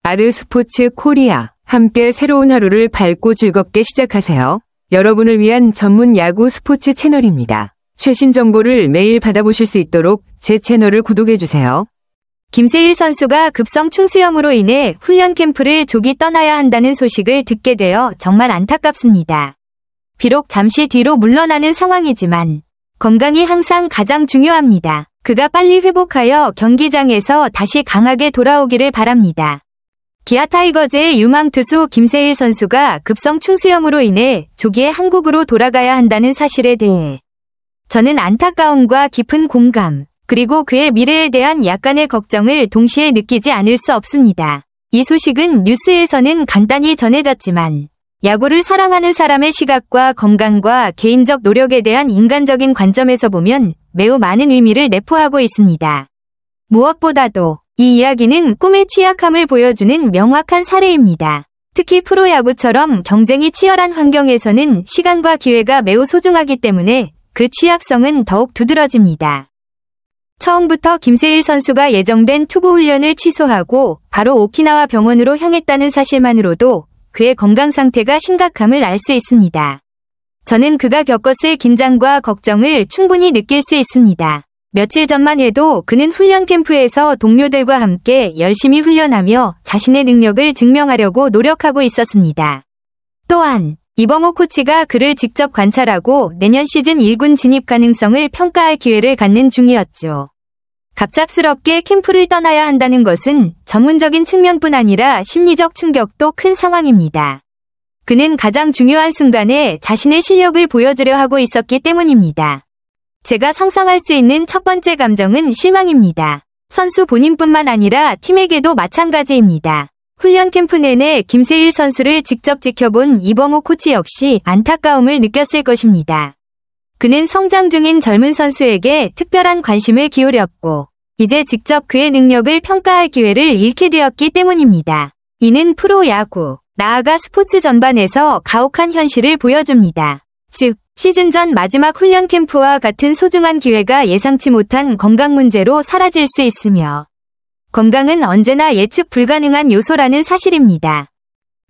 아르스포츠 코리아. 함께 새로운 하루를 밝고 즐겁게 시작하세요. 여러분을 위한 전문 야구 스포츠 채널입니다. 최신 정보를 매일 받아보실 수 있도록 제 채널을 구독해주세요. 김세일 선수가 급성 충수염으로 인해 훈련 캠프를 조기 떠나야 한다는 소식을 듣게 되어 정말 안타깝습니다. 비록 잠시 뒤로 물러나는 상황이지만 건강이 항상 가장 중요합니다. 그가 빨리 회복하여 경기장에서 다시 강하게 돌아오기를 바랍니다. 기아 타이거즈의 유망 투수 김세일 선수가 급성 충수염으로 인해 조기에 한국으로 돌아가야 한다는 사실에 대해 저는 안타까움과 깊은 공감, 그리고 그의 미래에 대한 약간의 걱정을 동시에 느끼지 않을 수 없습니다. 이 소식은 뉴스에서는 간단히 전해졌지만 야구를 사랑하는 사람의 시각과 건강과 개인적 노력에 대한 인간적인 관점에서 보면 매우 많은 의미를 내포하고 있습니다. 무엇보다도 이 이야기는 꿈의 취약함을 보여주는 명확한 사례입니다. 특히 프로야구처럼 경쟁이 치열한 환경에서는 시간과 기회가 매우 소중하기 때문에 그 취약성은 더욱 두드러집니다. 처음부터 김세일 선수가 예정된 투구 훈련을 취소하고 바로 오키나와 병원으로 향했다는 사실만으로도 그의 건강 상태가 심각함을 알 수 있습니다. 저는 그가 겪었을 긴장과 걱정을 충분히 느낄 수 있습니다. 며칠 전만 해도 그는 훈련 캠프에서 동료들과 함께 열심히 훈련하며 자신의 능력을 증명하려고 노력하고 있었습니다. 또한 이범호 코치가 그를 직접 관찰하고 내년 시즌 1군 진입 가능성을 평가할 기회를 갖는 중이었죠. 갑작스럽게 캠프를 떠나야 한다는 것은 전문적인 측면뿐 아니라 심리적 충격도 큰 상황입니다. 그는 가장 중요한 순간에 자신의 실력을 보여주려 하고 있었기 때문입니다. 제가 상상할 수 있는 첫 번째 감정은 실망입니다. 선수 본인뿐만 아니라 팀에게도 마찬가지입니다. 훈련 캠프 내내 김세일 선수를 직접 지켜본 이범호 코치 역시 안타까움을 느꼈을 것입니다. 그는 성장 중인 젊은 선수에게 특별한 관심을 기울였고 이제 직접 그의 능력을 평가할 기회를 잃게 되었기 때문입니다. 이는 프로야구, 나아가 스포츠 전반에서 가혹한 현실을 보여줍니다. 즉, 시즌 전 마지막 훈련 캠프와 같은 소중한 기회가 예상치 못한 건강 문제로 사라질 수 있으며 건강은 언제나 예측 불가능한 요소라는 사실입니다.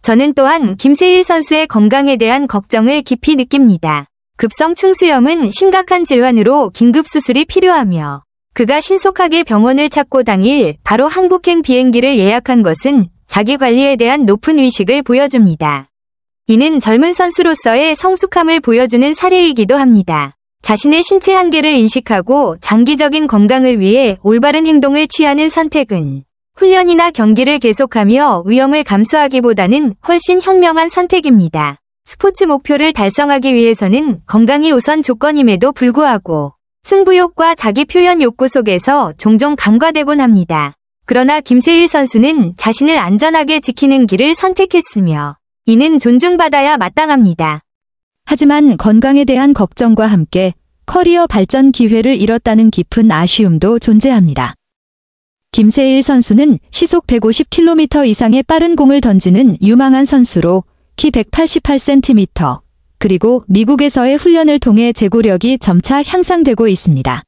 저는 또한 김세일 선수의 건강에 대한 걱정을 깊이 느낍니다. 급성 충수염은 심각한 질환으로 긴급 수술이 필요하며 그가 신속하게 병원을 찾고 당일 바로 한국행 비행기를 예약한 것은 자기 관리에 대한 높은 의식을 보여줍니다. 이는 젊은 선수로서의 성숙함을 보여주는 사례이기도 합니다. 자신의 신체 한계를 인식하고 장기적인 건강을 위해 올바른 행동을 취하는 선택은 훈련이나 경기를 계속하며 위험을 감수하기보다는 훨씬 현명한 선택입니다. 스포츠 목표를 달성하기 위해서는 건강이 우선 조건임에도 불구하고 승부욕과 자기 표현 욕구 속에서 종종 간과되곤 합니다. 그러나 김세일 선수는 자신을 안전하게 지키는 길을 선택했으며 이는 존중받아야 마땅합니다. 하지만 건강에 대한 걱정과 함께 커리어 발전 기회를 잃었다는 깊은 아쉬움도 존재합니다. 김세일 선수는 시속 150km 이상의 빠른 공을 던지는 유망한 선수로 키 188cm, 그리고 미국에서의 훈련을 통해 제고력이 점차 향상되고 있습니다.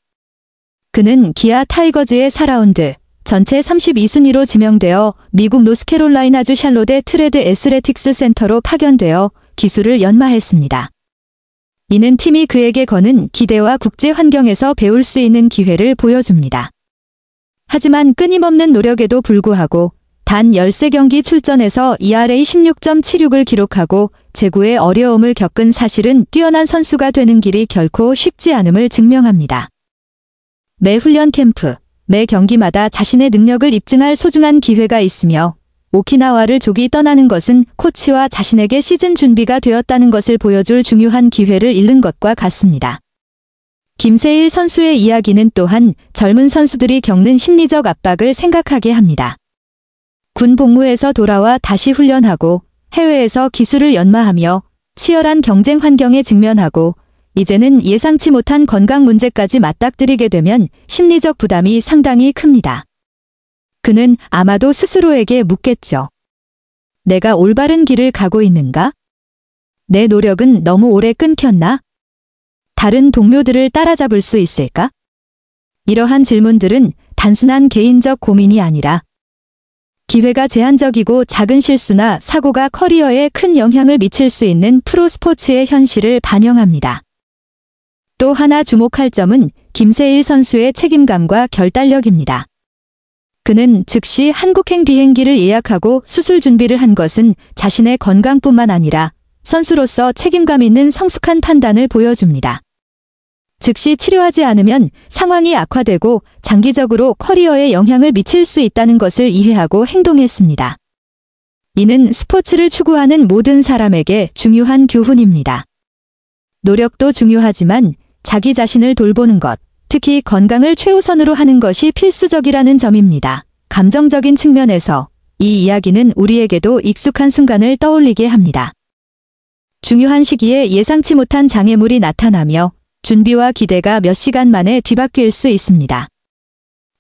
그는 기아 타이거즈의 4라운드, 전체 32순위로 지명되어 미국 노스캐롤라이나주 샬롯의 트레드 애슬레틱스 센터로 파견되어 기술을 연마했습니다. 이는 팀이 그에게 거는 기대와 국제 환경에서 배울 수 있는 기회를 보여줍니다. 하지만 끊임없는 노력에도 불구하고 단 13경기 출전에서 ERA 16.76을 기록하고 제구의 어려움을 겪은 사실은 뛰어난 선수가 되는 길이 결코 쉽지 않음을 증명합니다. 매 훈련 캠프, 매 경기마다 자신의 능력을 입증할 소중한 기회가 있으며 오키나와를 조기 떠나는 것은 코치와 자신에게 시즌 준비가 되었다는 것을 보여줄 중요한 기회를 잃는 것과 같습니다. 김세일 선수의 이야기는 또한 젊은 선수들이 겪는 심리적 압박을 생각하게 합니다. 군 복무에서 돌아와 다시 훈련하고 해외에서 기술을 연마하며 치열한 경쟁 환경에 직면하고 이제는 예상치 못한 건강 문제까지 맞닥뜨리게 되면 심리적 부담이 상당히 큽니다. 그는 아마도 스스로에게 묻겠죠. 내가 올바른 길을 가고 있는가? 내 노력은 너무 오래 끊겼나? 다른 동료들을 따라잡을 수 있을까? 이러한 질문들은 단순한 개인적 고민이 아니라 기회가 제한적이고 작은 실수나 사고가 커리어에 큰 영향을 미칠 수 있는 프로스포츠의 현실을 반영합니다. 또 하나 주목할 점은 김세일 선수의 책임감과 결단력입니다. 그는 즉시 한국행 비행기를 예약하고 수술 준비를 한 것은 자신의 건강뿐만 아니라 선수로서 책임감 있는 성숙한 판단을 보여줍니다. 즉시 치료하지 않으면 상황이 악화되고 장기적으로 커리어에 영향을 미칠 수 있다는 것을 이해하고 행동했습니다. 이는 스포츠를 추구하는 모든 사람에게 중요한 교훈입니다. 노력도 중요하지만 자기 자신을 돌보는 것, 특히 건강을 최우선으로 하는 것이 필수적이라는 점입니다. 감정적인 측면에서 이 이야기는 우리에게도 익숙한 순간을 떠올리게 합니다. 중요한 시기에 예상치 못한 장애물이 나타나며 준비와 기대가 몇 시간 만에 뒤바뀔 수 있습니다.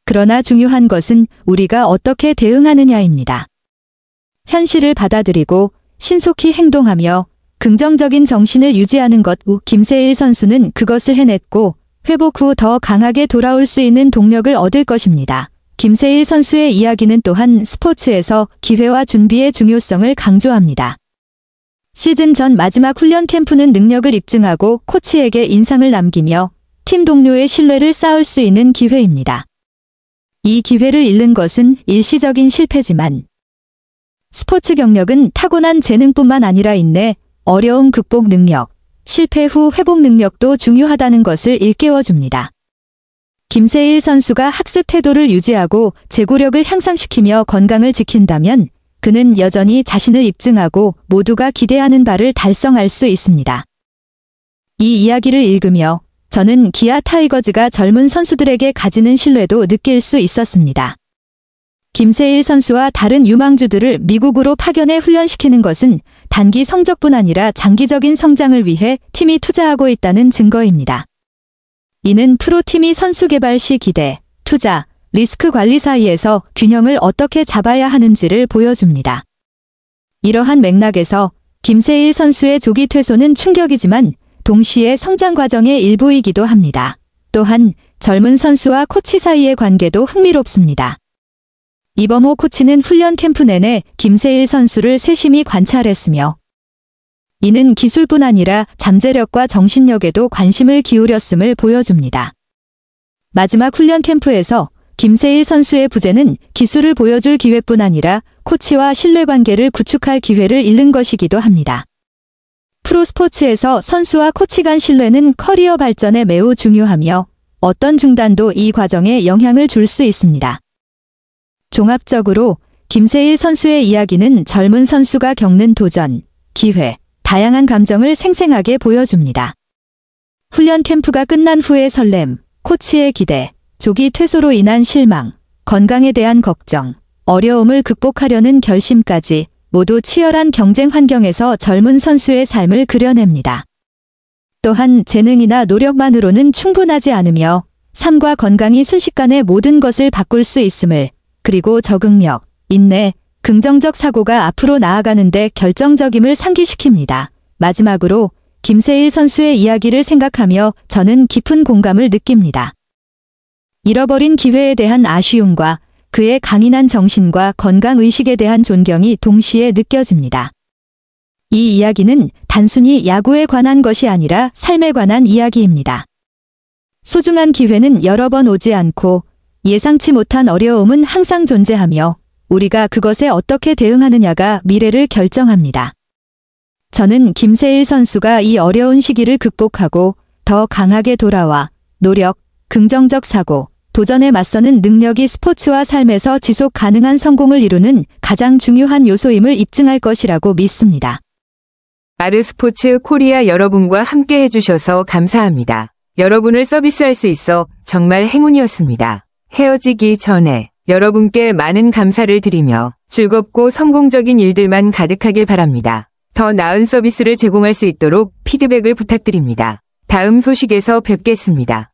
그러나 중요한 것은 우리가 어떻게 대응하느냐입니다. 현실을 받아들이고 신속히 행동하며 긍정적인 정신을 유지하는 것. 김세일 선수는 그것을 해냈고 회복 후 더 강하게 돌아올 수 있는 동력을 얻을 것입니다. 김세일 선수의 이야기는 또한 스포츠에서 기회와 준비의 중요성을 강조합니다. 시즌 전 마지막 훈련 캠프는 능력을 입증하고 코치에게 인상을 남기며 팀 동료의 신뢰를 쌓을 수 있는 기회입니다. 이 기회를 잃는 것은 일시적인 실패지만 스포츠 경력은 타고난 재능뿐만 아니라 인내, 어려움 극복 능력, 실패 후 회복 능력도 중요하다는 것을 일깨워줍니다. 김세일 선수가 학습 태도를 유지하고 제고력을 향상시키며 건강을 지킨다면 그는 여전히 자신을 입증하고 모두가 기대하는 바를 달성할 수 있습니다. 이 이야기를 읽으며 저는 기아 타이거즈가 젊은 선수들에게 가지는 신뢰도 느낄 수 있었습니다. 김세일 선수와 다른 유망주들을 미국으로 파견해 훈련시키는 것은 단기 성적뿐 아니라 장기적인 성장을 위해 팀이 투자하고 있다는 증거입니다. 이는 프로팀이 선수 개발 시 기대, 투자, 리스크 관리 사이에서 균형을 어떻게 잡아야 하는지를 보여줍니다. 이러한 맥락에서 김세일 선수의 조기 퇴소는 충격이지만 동시에 성장 과정의 일부이기도 합니다. 또한 젊은 선수와 코치 사이의 관계도 흥미롭습니다. 이범호 코치는 훈련 캠프 내내 김세일 선수를 세심히 관찰했으며 이는 기술뿐 아니라 잠재력과 정신력에도 관심을 기울였음을 보여줍니다. 마지막 훈련 캠프에서 김세일 선수의 부재는 기술을 보여줄 기회뿐 아니라 코치와 신뢰관계를 구축할 기회를 잃는 것이기도 합니다. 프로스포츠에서 선수와 코치 간 신뢰는 커리어 발전에 매우 중요하며 어떤 중단도 이 과정에 영향을 줄 수 있습니다. 종합적으로 김세일 선수의 이야기는 젊은 선수가 겪는 도전, 기회, 다양한 감정을 생생하게 보여줍니다. 훈련 캠프가 끝난 후의 설렘, 코치의 기대, 조기 퇴소로 인한 실망, 건강에 대한 걱정, 어려움을 극복하려는 결심까지 모두 치열한 경쟁 환경에서 젊은 선수의 삶을 그려냅니다. 또한 재능이나 노력만으로는 충분하지 않으며 삶과 건강이 순식간에 모든 것을 바꿀 수 있음을, 그리고 적응력, 인내, 긍정적 사고가 앞으로 나아가는 데 결정적임을 상기시킵니다. 마지막으로 김세일 선수의 이야기를 생각하며 저는 깊은 공감을 느낍니다. 잃어버린 기회에 대한 아쉬움과 그의 강인한 정신과 건강의식에 대한 존경이 동시에 느껴집니다. 이 이야기는 단순히 야구에 관한 것이 아니라 삶에 관한 이야기입니다. 소중한 기회는 여러 번 오지 않고 예상치 못한 어려움은 항상 존재하며 우리가 그것에 어떻게 대응하느냐가 미래를 결정합니다. 저는 김세일 선수가 이 어려운 시기를 극복하고 더 강하게 돌아와 노력, 긍정적 사고, 도전에 맞서는 능력이 스포츠와 삶에서 지속 가능한 성공을 이루는 가장 중요한 요소임을 입증할 것이라고 믿습니다. 아르스포츠 코리아 여러분과 함께 해주셔서 감사합니다. 여러분을 서비스할 수 있어 정말 행운이었습니다. 헤어지기 전에 여러분께 많은 감사를 드리며 즐겁고 성공적인 일들만 가득하길 바랍니다. 더 나은 서비스를 제공할 수 있도록 피드백을 부탁드립니다. 다음 소식에서 뵙겠습니다.